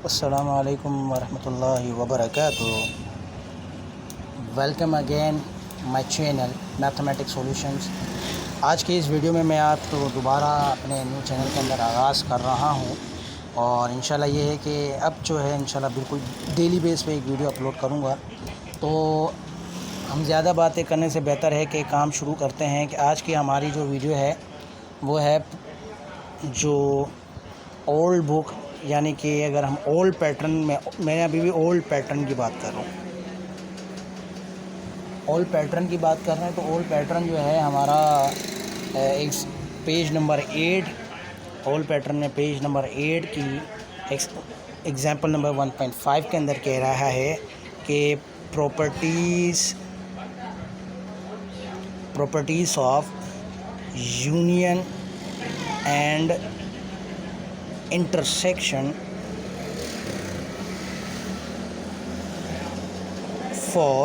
अस्सलामु अलैकुम वरहमतुल्लाहि वबरकातुहू। Welcome again my channel mathematics solutions. आज की इस वीडियो में मैं आपको दोबारा अपने न्यू चैनल के अंदर आगाज़ कर रहा हूं और इंशाल्लाह ये है कि अब जो है इंशाल्लाह बिल्कुल डेली बेस पे एक वीडियो अपलोड करूंगा। तो हम ज़्यादा बातें करने से बेहतर है कि काम शुरू करते हैं कि आज की हमारी जो वीडियो है वो है जो ओल्ड बुक, यानी कि अगर हम ओल्ड पैटर्न में, मैं अभी भी ओल्ड पैटर्न की बात कर रहा हूँ, ओल्ड पैटर्न की बात कर रहे हैं। तो ओल्ड पैटर्न जो है हमारा एक पेज नंबर 8, ओल्ड पैटर्न में पेज नंबर 8 की एग्जांपल नंबर 1.5 के अंदर कह रहा है कि properties of union and intersection for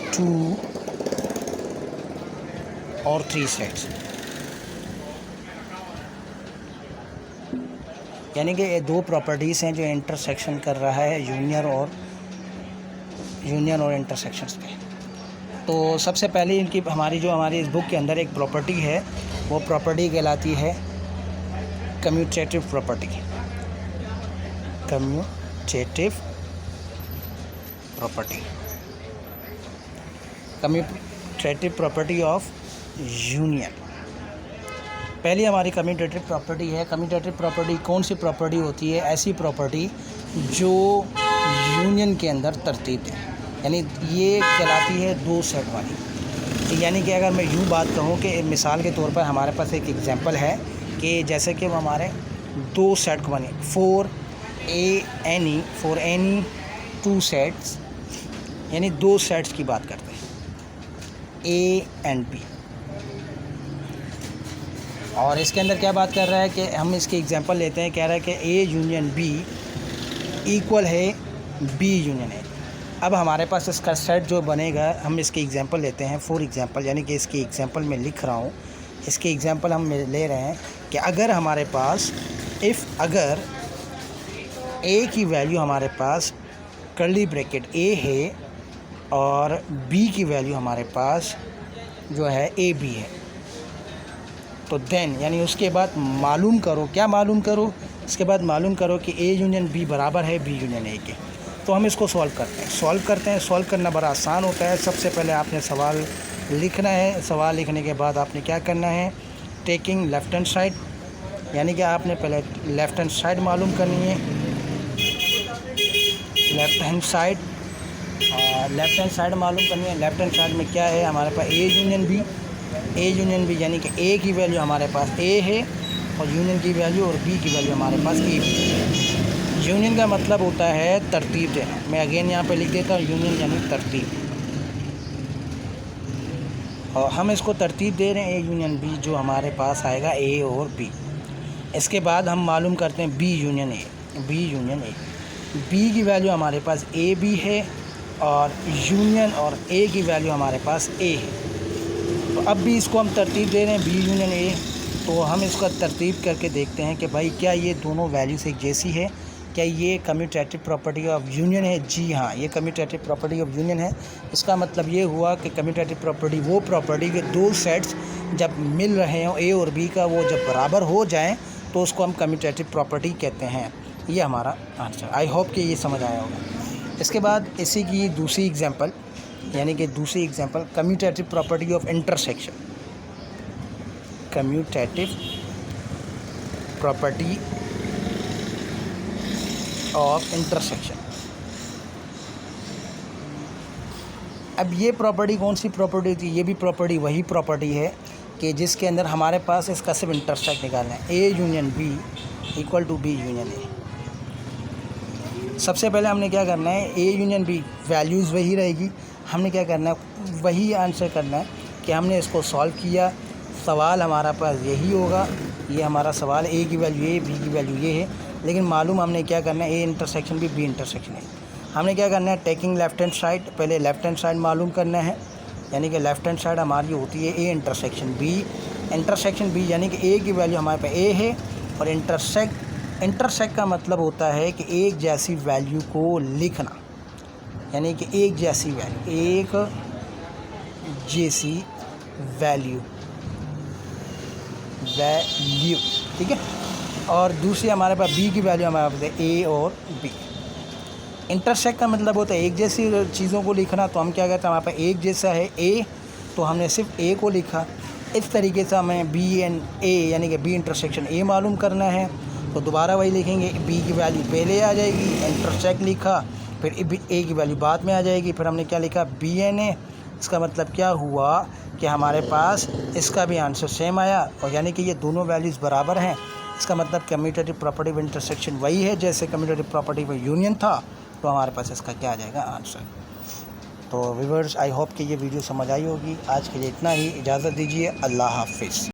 2 or 3 sets, यानी कि ये दो प्रॉपर्टीज़ हैं जो इंटरसेक्शन कर रहा है यूनियन और इंटरसेक्शंस पे। तो सबसे पहले इनकी हमारी इस बुक के अंदर एक प्रॉपर्टी है, वो प्रॉपर्टी कहलाती है commutative property. Commutative property of union. पहली हमारी कम्यूटेटिव प्रॉपर्टी है। कम्यूटेटिव प्रॉपर्टी कौन सी प्रॉपर्टी होती है? ऐसी प्रॉपर्टी जो यूनियन के अंदर तरतीब है, यानी ये कहलाती है दो सेट वाली। यानी कि अगर मैं यूँ बात कहूँ कि मिसाल के तौर पर हमारे पास एक एग्जांपल है कि जैसे कि वो हमारे दो सेट को बने फॉर एनी 2 सेट्स, यानी दो सेट्स की बात करते हैं ए एंड बी। और इसके अंदर क्या बात कर रहा है कि हम इसके एग्जांपल लेते हैं, कह रहा है कि ए यूनियन बी इक्वल है बी यूनियन ए। अब हमारे पास इसका सेट जो बनेगा, हम इसके एग्जांपल लेते हैं फॉर एग्जांपल, यानी कि इसके एग्जांपल में लिख रहा हूँ, इसके एग्जांपल हम ले रहे हैं कि अगर हमारे पास अगर ए की वैल्यू हमारे पास कर्ली ब्रैकेट ए है और बी की वैल्यू हमारे पास जो है ए बी है, तो देन यानी उसके बाद मालूम करो, क्या मालूम करो? इसके बाद मालूम करो कि ए यूनियन बी बराबर है बी यूनियन ए के। तो हम इसको सॉल्व करते हैं। सॉल्व करना बड़ा आसान होता है। सबसे पहले आपने सवाल लिखना है। सवाल लिखने के बाद आपने क्या करना है? टेकिंग लेफ़्ट हैंड साइड, यानी कि आपने पहले लेफ़्ट हैंड साइड मालूम करनी है। लेफ़्ट हैंड साइड मालूम करनी है। लेफ़्ट हैंड साइड में क्या है हमारे पास? ए यूनियन बी, यानी कि ए की वैल्यू हमारे पास ए है और यूनियन की वैल्यू और बी की वैल्यू हमारे पास ए बी है। यूनियन का मतलब होता है तरतीब देना। मैं अगेन यहाँ पे लिख देता हूँ, यूनियन यानी तरतीब, और हम इसको तरतीब दे रहे हैं ए यूनियन बी, जो हमारे पास आएगा ए और बी। इसके बाद हम मालूम करते हैं बी यूनियन ए। बी की वैल्यू हमारे पास ए बी है और यूनियन और ए की वैल्यू हमारे पास ए है। तो अब भी इसको हम तरतीब दे रहे हैं बी यूनियन ए। तो हम इसका तरतीब करके देखते हैं कि भाई क्या ये दोनों वैल्यूज़ एक जैसी है, क्या ये कम्यूटेटिव प्रॉपर्टी ऑफ यूनियन है? जी हाँ, ये कम्यूटेटिव प्रॉपर्टी ऑफ यूनियन है। इसका मतलब ये हुआ कि कम्यूटेटिव प्रॉपर्टी वो प्रॉपर्टी के दो सेट्स जब मिल रहे हों ए और बी का, वो जब बराबर हो जाएं तो उसको हम कम्यूटेटिव प्रॉपर्टी कहते हैं। ये हमारा आंसर। आई होप कि ये समझ आया होगा। इसके बाद इसी की दूसरी एग्जांपल, यानी कि दूसरी example commutative property of intersection. Commutative property of intersection. अब ये प्रॉपर्टी कौन सी प्रॉपर्टी थी? ये भी प्रॉपर्टी वही प्रॉपर्टी है कि जिसके अंदर हमारे पास इसका सिर्फ इंटरसेक्ट निकालना है, A union B equal to B union A. सबसे पहले हमने क्या करना है? ए यूनियन बी वैल्यूज़ वही रहेगी, हमने क्या करना है? वही आंसर करना है कि हमने इसको सॉल्व किया। सवाल हमारा पास यही होगा, ये हमारा सवाल, ए की वैल्यू ए, बी की वैल्यू ये है, लेकिन मालूम हमने क्या करना है? ए इंटरसेक्शन भी बी इंटरसेक्शन है। हमने क्या करना है? टेकिंग लेफ़्ट हैंड साइड, पहले लेफ़्ट हैंड साइड मालूम करना है, यानी कि लेफ़्ट हैंड साइड हमारी होती है ए इंटरसेक्शन बी। यानी कि ए की वैल्यू हमारे पास ए है और इंटरसेक्ट का मतलब होता है कि एक जैसी वैल्यू को लिखना, यानी कि एक जैसी वैल्यू, ठीक है। और दूसरी हमारे पास बी की वैल्यू हमारे पास है ए और बी। इंटरसेक्ट का मतलब होता है एक जैसी चीज़ों को लिखना, तो हम क्या कहते हैं, हमारे पास एक जैसा है ए, तो हमने सिर्फ ए को लिखा। इस तरीके से हमें बी एंड ए यानी कि बी इंटरसेक्शन ए मालूम करना है, तो दोबारा वही लिखेंगे, बी की वैल्यू पहले आ जाएगी, इंटरसेक्ट लिखा, फिर ए की वैल्यू बाद में आ जाएगी, फिर हमने क्या लिखा, बी एन ए। इसका मतलब क्या हुआ कि हमारे पास इसका भी आंसर सेम आया, और यानी कि ये दोनों वैल्यूज़ बराबर हैं। इसका मतलब कम्यूटेटिव प्रॉपर्टी ऑफ इंटरसेक्शन वही है जैसे कम्यूटेटिव प्रॉपर्टी ऑफ यूनियन था, तो हमारे पास इसका क्या आ जाएगा, आंसर। तो व्यूअर्स, आई होप कि ये वीडियो समझ आई होगी। आज के लिए इतना ही, इजाज़त दीजिए, अल्लाह हाफिज़।